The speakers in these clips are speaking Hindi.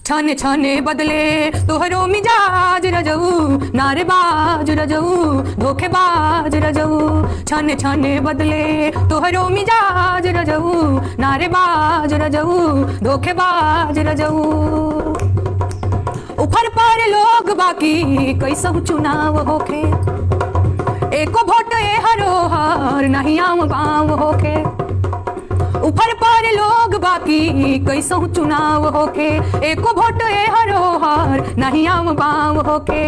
छाने छाने बदले तोहरो मिजाज रजऊ, नारेबाज रजऊ, धोखेबाज रजऊ। छाने छाने बदले तोहरो मिजाज रजऊ, नारेबाज रजऊ, धोखेबाज रजऊ। ऊपर पर लोग बाकी कैसहु चुनाव होखे, एको वोट ए हरोहर नहीं आम गाँव होखे। ऊपर पर लोग बाकी कैसहु चुनाव होके, एको वोट ए हरोहर नहीं आम गाँव होके।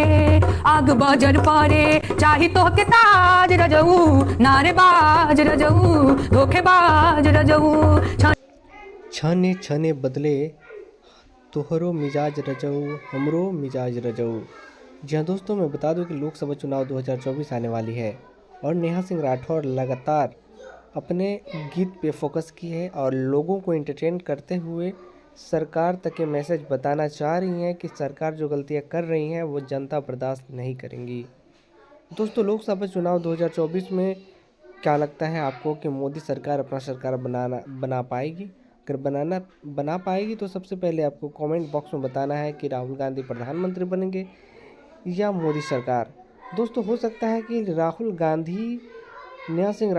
आग बजर परे चाही तो के ताज रजऊ, नारेबाज रजऊ, धोखेबाज रजऊ। छाने छाने बदले तोहरो मिजाज रजऊ, हमरो मिजाज रजऊ। जी हाँ दोस्तों, मैं बता दूं कि लोकसभा चुनाव 2024 आने वाली है और नेहा सिंह राठौर लगातार अपने गीत पे फोकस की है और लोगों को एंटरटेन करते हुए सरकार तक ये मैसेज बताना चाह रही हैं कि सरकार जो गलतियां कर रही हैं वो जनता बर्दाश्त नहीं करेंगी। दोस्तों, लोकसभा चुनाव 2024 में क्या लगता है आपको कि मोदी सरकार अपना सरकार बना पाएगी? अगर बना पाएगी तो सबसे पहले आपको कमेंट बॉक्स में बताना है कि राहुल गांधी प्रधानमंत्री बनेंगे या मोदी सरकार। दोस्तों, हो सकता है कि राहुल गांधी नेहा सिंह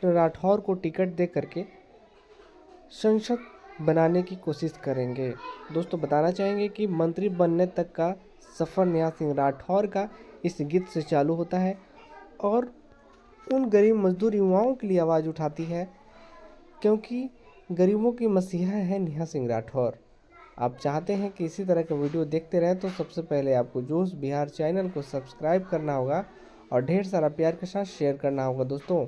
राठौर को टिकट दे करके संसद बनाने की कोशिश करेंगे। दोस्तों, बताना चाहेंगे कि मंत्री बनने तक का सफ़र नेहा सिंह राठौर का इस गीत से चालू होता है और उन गरीब मजदूर युवाओं के लिए आवाज़ उठाती है, क्योंकि गरीबों की मसीहा है नेहा सिंह राठौर। आप चाहते हैं कि इसी तरह के वीडियो देखते रहें तो सबसे पहले आपको जोश बिहार चैनल को सब्सक्राइब करना होगा और ढेर सारा प्यार के साथ शेयर करना होगा। दोस्तों,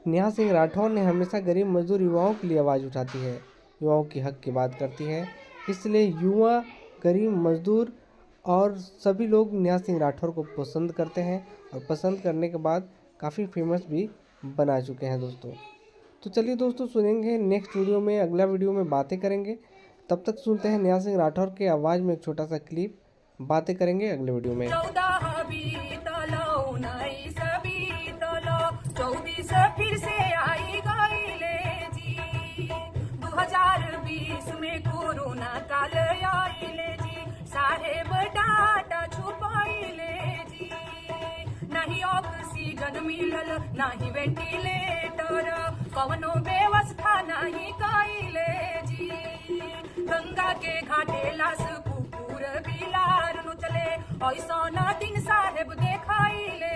नेहा सिंह राठौर ने हमेशा गरीब मजदूर युवाओं के लिए आवाज़ उठाती है, युवाओं की हक की बात करती है, इसलिए युवा, गरीब मजदूर और सभी लोग नेहा सिंह राठौर को पसंद करते हैं और पसंद करने के बाद काफ़ी फेमस भी बना चुके हैं। दोस्तों, तो चलिए दोस्तों, सुनेंगे नेक्स्ट वीडियो में, अगला वीडियो में बातें करेंगे। तब तक सुनते हैं नेहा सिंह राठौर के आवाज़ में एक छोटा सा क्लिप। बातें करेंगे अगले वीडियो में। 24 फिर से आई गईले जी, 2020 में कोरोना काल आइले जी, साहेब डाटा छुपाइले जी। नहीं ऑक्सीजन मिलल, नहीं वेंटिलेटर, कवनो व्यवस्था नहीं कइले जी। गंगा के घाटे लाश कुकुर बिलार नु चले, ऐसा दिन साहेब देखाइले।